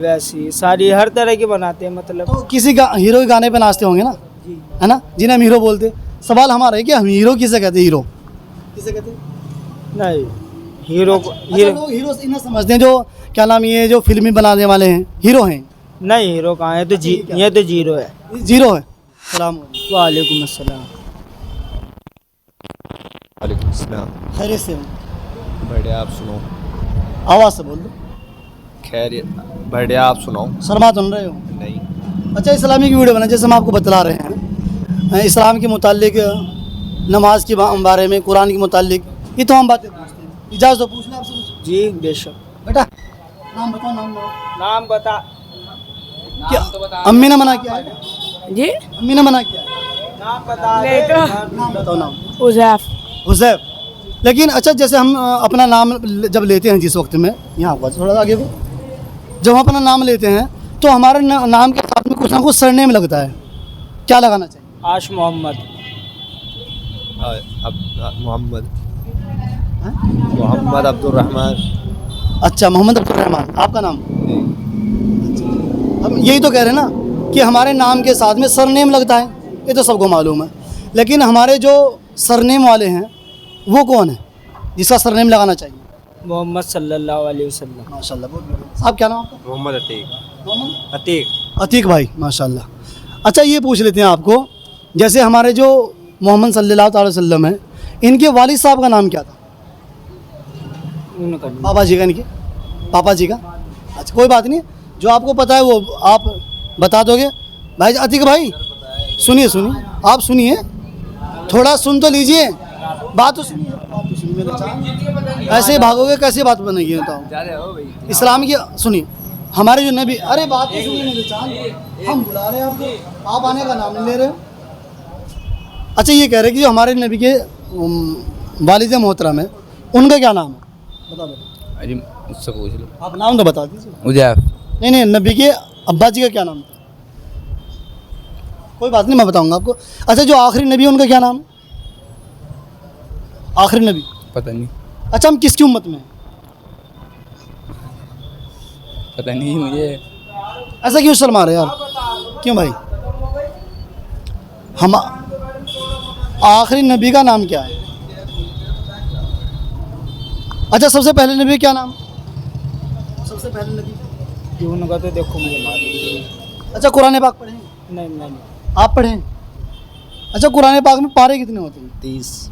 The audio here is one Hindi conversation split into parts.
वैसी सारी हर तरह की बनाते हैं मतलब। तो किसी हीरो के गाने पे नाचते होंगे ना, जी है ना, जिन्हें हम हीरो बोलते हैं। सवाल हमारा है कि हम हीरो किसे कहते हैं, हीरो किसे कहते हैं? नहीं हीरो को अच्छा, लोग हीरो इन्हें समझते हैं जो क्या नाम, ये जो फिल्में बनाने वाले हैं हीरो हैं। नहीं हीरो कहाँ है, तो ये तो जीरो है। जीरो है। सलाम वालेकुम अस्सलाम। वालेकुम सलाम। खैरियत से हो? बढ़िया, आप सुनो। आवाज़ से बोल दो। खैर बढ़िया, आप सुनाओ। शर्मा तो नहीं रहे हो? नहीं। अच्छा, इस्लामी की वीडियो बना, जैसे हम आपको बतला रहे हैं इस्लाम के मुतालिक, नमाज के बारे में, कुरान के मुतालिक, ये तो हम बातें पूछते हैं। इजाज़त दो, पूछना आपसे कुछ। जी बेशक। बेटा नाम बताओ, नाम बताओ। नाम बता। क्या अम्मी ने मना किया है? जी अम्मी ने मना किया है? नाम बता नहीं तो नाम बताओ। नाम उज़ैफ। हुज़ैफ। लेकिन अच्छा, जैसे हम अपना नाम जब लेते हैं, जिस वक्त में, यहाँ पर थोड़ा आगे को, जब हम अपना नाम लेते हैं तो हमारे नाम के साथ में कुछ ना कुछ सरनेम लगता है, क्या लगाना चाहिए? आश मोहम्मद। मोहम्मद हैं? मोहम्मद अब्दुल रहमान। अच्छा, मोहम्मद अब्दुल रहमान आपका नाम। हम यही तो कह रहे हैं ना कि हमारे नाम के साथ में सरनेम लगता है, ये तो सबको मालूम है। लेकिन हमारे जो सरनेम वाले हैं वो कौन है जिसका सरनेम लगाना चाहिए? मोहम्मद सल्लल्लाहु अलैहि वसल्लम। माशाल्लाह, बहुत बढ़िया। आप क्या नाम आपका? मोहम्मद अतीक। मोहम्मद अतीक। अतीक भाई, माशाल्लाह। अच्छा, ये पूछ लेते हैं आपको, जैसे हमारे जो मोहम्मद सल्लल्लाहु अलैहि वसल्लम है, इनके वालिद साहब का नाम क्या था? उनका पापा जी का, इनके पापा जी का। अच्छा, कोई बात नहीं, जो आपको पता है वो आप बता दोगे। भाई अतीक भाई, सुनिए सुनिए, आप सुनिए, थोड़ा सुन तो लीजिए, बात तो सुनिए, बात तो सुनिए मेरे चाचा। ऐसे ही भागोगे, कैसे बात बनेगी बताओ? इस्लाम की सुनिए, हमारे जो नबी, अरे बात तो सुनिए मेरे चाचा, हम बुला रहे हैं आपको, आप आने का नाम नहीं ले रहे हो। अच्छा, ये कह रहे हैं कि जो हमारे नबी के वालिद मोहतरम है, उनका क्या नाम है? बता दो। अरे मुझसे पूछ लो। आप नाम तो बता दीजिए। उज़ैफ। नहीं नहीं, नबी के अब्बा जी का क्या नाम था? कोई बात नहीं, मैं बताऊंगा आपको। अच्छा, जो आखिरी नबी है उनका क्या नाम है? आखिरी नबी पता नहीं। अच्छा, हम किसकी उम्मत में हैं? पता नहीं मुझे। ऐसा क्यों शर्मा रहे यार, क्यों भाई? हम आखिरी नबी का नाम क्या है? अच्छा, सबसे पहले नबी का क्या नाम? सबसे पहले नबी, उनका तो देखो मुझे मालूम। अच्छा, कुरान पाक पढ़े हैं? नहीं नहीं। आप पढ़े हैं? अच्छा, कुरान पाक में पारे कितने होते हैं? 30।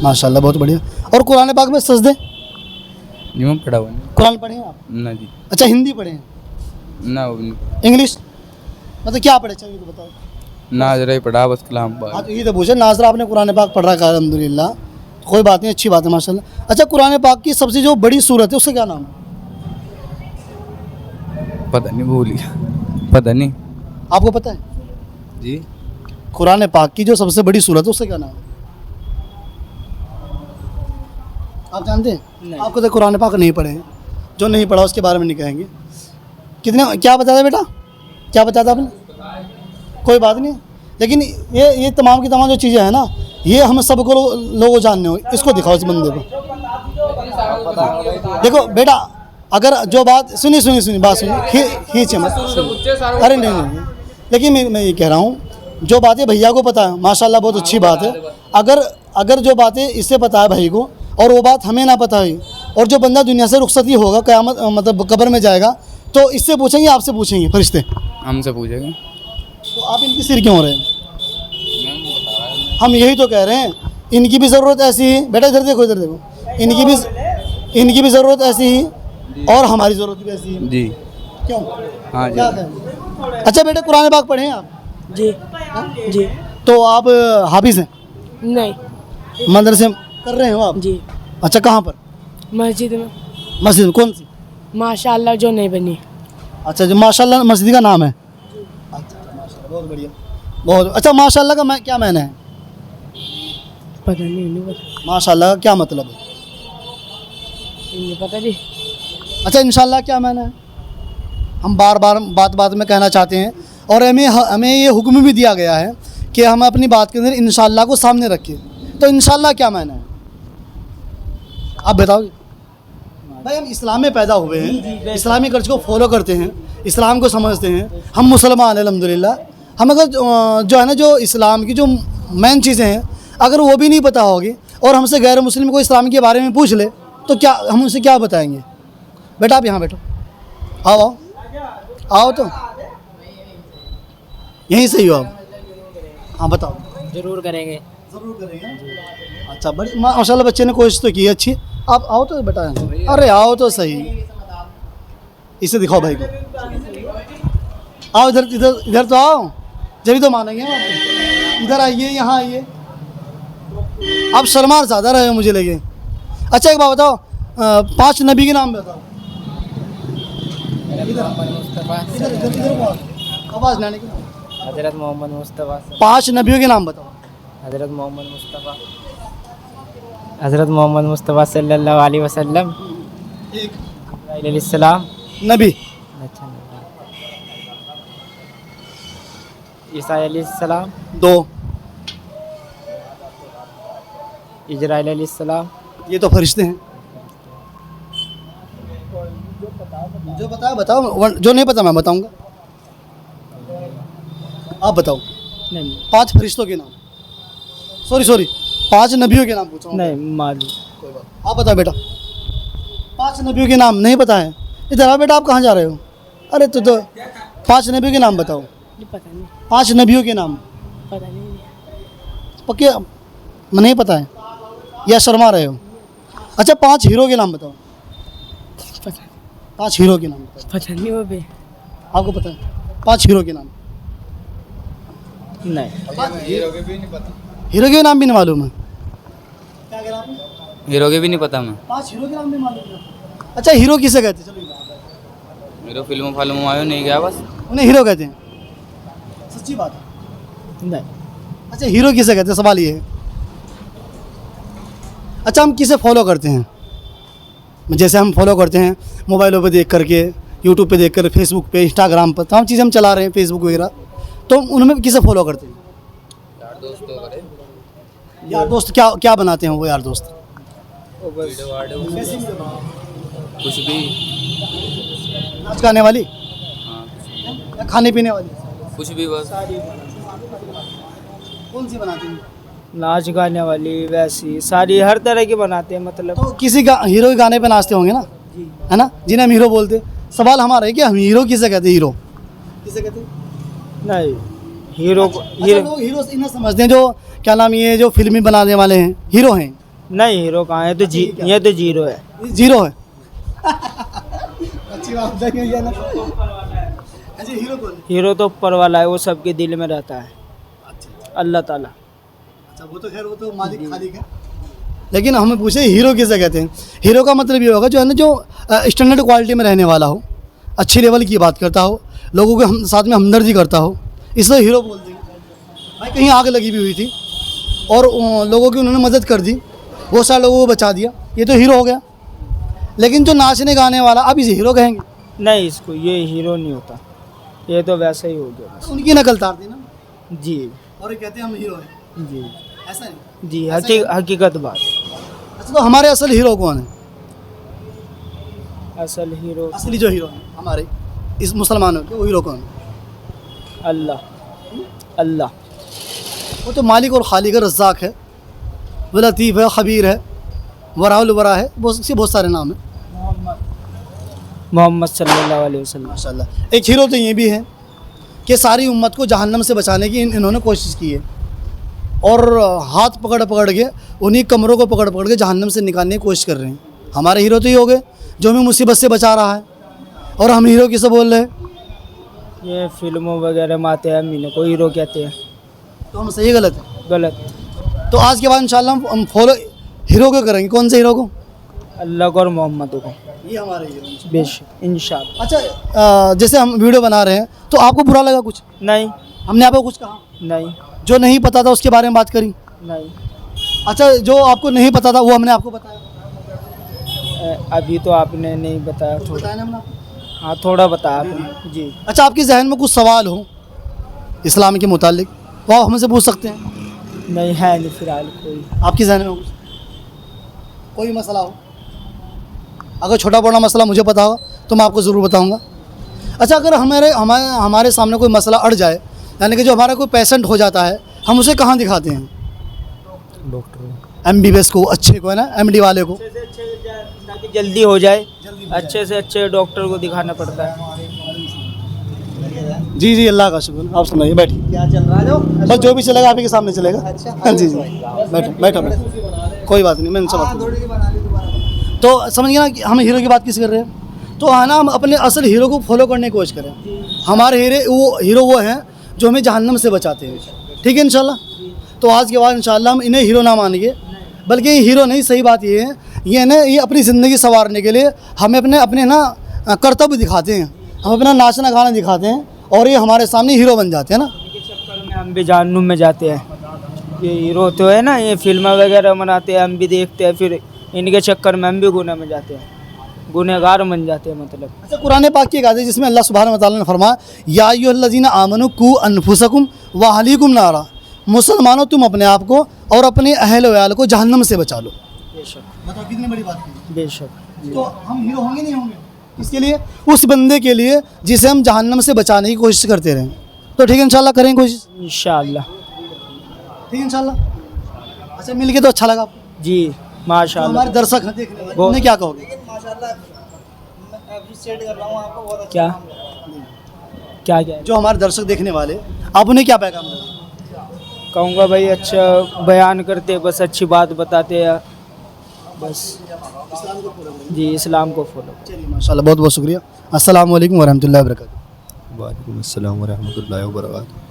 माशाल्लाह, बहुत बढ़िया। और कुरान पाक में सजदे? जी मैं पढ़ा हुआ नहीं। कुरान पढ़े हैं आप? ना जी। अच्छा, हिंदी पढ़े हैं? ना वो नहीं। इंग्लिश मतलब क्या पढ़े, चाहिए तो बताओ। ना जरा ही पढ़ा बस कलाम हाँ, पाक। तो ये तो पूछे, नाजरा आपने कुरान पाक पढ़ रखा है, अल्हम्दुलिल्लाह, कोई बात नहीं, अच्छी बात है माशाल्लाह। अच्छा, कुरान पाक की सबसे जो बड़ी सूरत है उसका क्या नाम है? पता नहीं, भूल गया। पता नहीं आपको पता है? जी। कुरान पाक की जो सबसे बड़ी सूरत है उसका क्या नाम है? आप जानते हैं? नहीं। आपको तो कुरान पाक नहीं पढ़े हैं, जो नहीं पढ़ा उसके बारे में नहीं कहेंगे। कितने, क्या बताया बेटा, क्या बताया था आपने? कोई बात नहीं, लेकिन ये तमाम की तमाम जो चीज़ें हैं ना, ये हम सबको लोगों जानने हो। इसको दिखाओ, इस बंदे को देखो बेटा, अगर जो बात सुनिए बात सुनिए, खींचे मत। अरे नहीं नहीं, लेकिन मैं ये कह रहा हूँ, जो बातें भैया को पता है माशाल्लाह बहुत अच्छी बात है। अगर जो बातें इससे पता है भाई को और वो बात हमें ना पता है, और जो बंदा दुनिया से रुखसत ही होगा, क़यामत मतलब कब्र में जाएगा, तो इससे पूछेंगे, आपसे पूछेंगे फरिश्ते? हमसे पूछेगा। तो आप इनकी सिर क्यों हो रहे हैं? हम यही तो कह रहे हैं, इनकी भी ज़रूरत ऐसी ही, बेटा इधर देखो, इधर देखो, इनकी भी ज़रूरत ऐसी ही और हमारी ज़रूरत भी ऐसी ही। जी। क्यों? हाँ जी। क्या कहें? अच्छा बेटा, कुरान पाक पढ़े हैं आप? जी जी। तो आप हाफिज़ हैं? नहीं। मदरसे कर रहे हो आप? जी। अच्छा, कहाँ पर? मस्जिद में। मस्जिद कौन सी? माशाल्लाह जो नहीं बनी। अच्छा, जो माशाल्लाह मस्जिद का नाम है? अच्छा, माशाल्लाह, बहुत बढ़िया, बहुत अच्छा। माशाल्लाह का क्या मायने है? पता नहीं पता। माशाल्लाह का क्या मतलब है? नहीं पता जी। अच्छा, इंशाल्लाह क्या मायने है? हम बार बार बात में कहना चाहते हैं, और हमें ये हुक्म भी दिया गया है कि हम अपनी बात के अंदर इंशाल्लाह को सामने रखें। तो इंशाल्लाह क्या मायने है, आप बताओगे? भाई हम इस्लाम में पैदा हुए हैं, इस्लामी कल्चर को फॉलो करते हैं, इस्लाम को समझते हैं, हम मुसलमान हैं अल्हम्दुलिल्लाह। हम अगर जो है ना जो इस्लाम की जो मेन चीज़ें हैं अगर वो भी नहीं पता होगी और हमसे गैर मुस्लिम को इस्लाम के बारे में पूछ ले तो क्या हम उनसे क्या बताएंगे। बेटा आप यहाँ बैठो, आओ आओ आओ, तो यहीं से ही हो आप? हाँ बताओ। जरूर करेंगे। ज़रूर करेंगे। अच्छा बड़ी माशाल्लाह बच्चे ने कोशिश तो की है अच्छी। आप आओ तो बेटा, अरे आओ तो सही, इसे दिखाओ भाई को, आओ इधर इधर इधर तो आओ, जब तो मानेंगे आप। इधर आइए, यहाँ आइए। आप शर्मा ज़्यादा रहे हो मुझे लगे। अच्छा एक बात बताओ, 5 नबी के नाम बताओ। इधर इधर इधर आवाज़ ना निकले। हज़रत मोहम्मद मुस्तफ़ा, 5 नबियों के नाम बताओ। हज़रत मोहम्मद मुस्तफ़ा, हज़रत मोहम्मद मुस्तफ़ा सल्लल्लाहु अलैहि वसल्लम, अलैहिस्सलाम, नबी अच्छा, ईसा अलैहिस्सलाम, 2, इजराइल अलैहिस्सलाम, ये तो फरिश्ते हैं। जो बताओ बताओ, जो नहीं पता मैं बताऊंगा। आप बताओ। नहीं 5 फरिश्तों के नाम, सॉरी 5 नबियों के नाम पूछा हूं। नहीं मालूम। कोई बात। आप बताओ बेटा, 5 नबियों के नाम नहीं पता है? इधर आओ बेटा, आप कहाँ जा रहे हो? अरे तो 5 नबियों के नाम बताओ। पता नहीं, 5 नबियों के नाम पता नहीं, पक्के नहीं पता है या शर्मा रहे हो? अच्छा 5 हीरो के नाम बताओ। पता 5 हीरो के नाम बताओ। पता नहीं वो भी। आपको पता है 5 हीरो के नाम? नहीं हीरो के नाम भी नहीं मालूम है? हीरो के भी नहीं पता मैं। 5 हीरो के नाम भी मालूम है? अच्छा हीरो किसे कहते हैं? चलो हीरो फिल्मों फाल्मों में आयो नहीं गया बस। उन्हें हीरो कहते हैं? सच्ची बात है? नहीं। अच्छा हीरो किसे कहते हैं, सवाल ये है। अच्छा हम किसे फॉलो करते हैं? जैसे हम फॉलो करते हैं मोबाइलों पे देख करके, यूट्यूब पे देख कर, फेसबुक पे, इंस्टाग्राम पर, तमाम चीज़ें हम चला रहे हैं, फेसबुक वगैरह, तो उनमें किसे फॉलो करते हैं? यार दोस्त तो करे। यार दोस्त क्या बनाते हैं वो यार दोस्त? कुछ भी। नाच गाने वाली हाँ या खाने पीने वाली? कुछ भी बस। कौन सी बनाते हैं? नाच गाने वाली वैसी सारी हर तरह की बनाते हैं, मतलब तो किसी का हीरो के गाने पे नाचते होंगे ना, है ना, जिन्हें हम हीरो बोलते हैं। सवाल हमारा है कि हम हीरो किसे कहते हैं? हीरो किसे कहते हैं? नहीं हीरो को अच्छा लोग हीरो इन्हें समझते हैं जो क्या नाम, ये जो फिल्मी बनाने वाले हैं हीरो हैं। नहीं हीरो कहाँ है, तो ये तो जीरो है। जीरो है। अच्छी बात है ना। अच्छा हीरो कौन है? हीरो तो ऊपर वाला है, वो सबके दिल में रहता है, अल्लाह ताला। अच्छा वो तो खैर वो तो मालिक खालिक है, लेकिन हमें पूछे हीरो किसे कहते हैं? हीरो का मतलब ये होगा जो है ना जो स्टैंडर्ड क्वालिटी में रहने वाला हो, अच्छी लेवल की बात करता हो, लोगों के साथ में हमदर्दी करता हो, इसलिए हीरो बोलते हैं। भाई कहीं आग लगी भी हुई थी और लोगों की उन्होंने मदद कर दी, बहुत सारे लोगों को बचा दिया, ये तो हीरो हो गया। लेकिन जो नाचने गाने वाला, अब इसे हीरो कहेंगे? नहीं इसको ये हीरो नहीं होता, ये तो वैसा ही हो गया बस। उनकी नकल तार दी ना, जी और ये कहते हैं हम हीरो हैं, जी ऐसा नहीं? जी हकीकत बात। अच्छा तो हमारे असल हीरो कौन है? असल हीरो असली जो हीरो है हमारे इस मुसलमानों के, वो हीरो कौन है? अल्लाह। अल्लाह वो तो मालिक और खालिक है, रज़्ज़ाक है, वो लतीफ़ है, खबीर है, वराउल वरा है, बहुत सारे नाम हैं। मोहम्मद सल्लल्लाहु अलैहि वसल्लम। माशाल्लाह। एक हीरो तो ये भी है कि सारी उम्मत को जहन्नम से बचाने की इन्होंने कोशिश की है और हाथ पकड़ पकड़ के उन्हीं कमरों को पकड़ पकड़ के जहन्नम से निकालने की कोशिश कर रहे हैं। हमारे हीरो तो ये हो गए जो हमें मुसीबत से बचा रहा है, और हम हीरो किसे बोल रहे हैं? ये फिल्मों वगैरह में आते हैं, मीनों को हीरो कहते हैं। तो हम सही गलत है? गलत। तो आज के बाद इंशाल्लाह हम फॉलो हीरो को करेंगे। कौन से हीरो को? अल्लाह को और मोहम्मद को। ये हमारे हीरो बेशक इंशाअल्लाह। अच्छा जैसे हम वीडियो बना रहे हैं तो आपको बुरा लगा कुछ? नहीं हमने आपको कुछ कहा? नहीं जो नहीं पता था उसके बारे में बात करी? नहीं। अच्छा जो आपको नहीं पता था वो हमने आपको बताया? अभी तो आपने नहीं बताया, थोड़ा। बताया ना हमने आपको? हाँ थोड़ा बताया आपने जी। अच्छा आपके जहन में कुछ सवाल हो इस्लाम के मुतालिक वो आप हमसे पूछ सकते हैं। नहीं है नहीं फिलहाल कोई। आपके जहन में कुछ कोई मसला हो? अगर छोटा बड़ा मसला मुझे पता होगा तो मैं आपको ज़रूर बताऊंगा। अच्छा, अगर हमारे सामने कोई मसला अड़ जाए, यानी कि जो हमारा कोई पेशेंट हो जाता है, हम उसे कहाँ दिखाते हैं? डॉक्टर MBBS को, अच्छे को, है ना, MD वाले को। ताकि जल्दी हो जाए, अच्छे से अच्छे डॉक्टर को दिखाना पड़ता है। जी जी, अल्लाह का शुक्र। आप सुनाइए, बैठिए। क्या चल रहा है? बस जो भी चलेगा आप ही के सामने चलेगा। अच्छा, जी जी, बैठो बैठो, कोई बात नहीं, मैं इनसे बात करूँ। तो समझ गया ना कि हम हीरो की बात किस कर रहे हैं। तो है ना, हम अपने असल हीरो को फॉलो करने की कोशिश करें। हमारे हीरो वो हैं जो हमें जहन्नम से बचाते हैं। ठीक है इंशाल्लाह। तो आज के बाद इंशाल्लाह हम इन्हें हीरो ना मानेंगे, बल्कि ये हीरो नहीं, सही बात ये है, ये ना ये अपनी ज़िंदगी संवारने के लिए हमें अपने ना कर्तव्य दिखाते हैं, हम अपना नाचना गाना दिखाते हैं और ये हमारे सामने हीरो बन जाते हैं ना। इनके चक्कर में हम भी जहन्नुम में जाते हैं। ये हीरो तो है ना, ये फिल्म वगैरह बनाते हैं, हम भी देखते हैं, फिर इनके चक्कर में हम भी गुनाह में जाते हैं, गुनहगार बन जाते हैं मतलब। अच्छा, कुरान पाक की एक आयत है जिसमें अल्लाह सुब्हानहू व तआला ने फरमाया, या अय्युहल्लज़ीना आमनू कू अनफुसकुम व अहलीकुम नारा, मुसलमानों तुम अपने आप को और अपने अहल वयाल को जहन्नम से बचा लो। बेशक बताओ कितनी बड़ी बात है। बेशक। तो हम हीरो होंगे नहीं होंगे? इसके लिए उस बंदे के लिए जिसे हम जहन्नम से बचाने की कोशिश करते रहें। तो ठीक है इंशाल्लाह करेंगे कोशिश। इंशाअल्लाह। ठीक है इंशाल्लाह। अच्छा, मिल के तो अच्छा लगा आपको? जी तो माशाअल्लाह। हमारे दर्शक हैं देखने वाले, बहुत- उन्हें क्या कहोगे? क्या क्या क्या जो हमारे दर्शक देखने वाले, आप उन्हें क्या पैगाम दोगे? कहूँगा भाई, अच्छा बयान करते, बस अच्छी बात बताते हैं, बस जी इस्लाम को फॉलो। चलिए माशाल्लाह, बहुत बहुत शुक्रिया। अस्सलाम वालेकुम वरहमतुल्लाहि वबरकातुहू। वालेकुम अस्सलाम वरहमतुल्लाहि वबरकातुहू।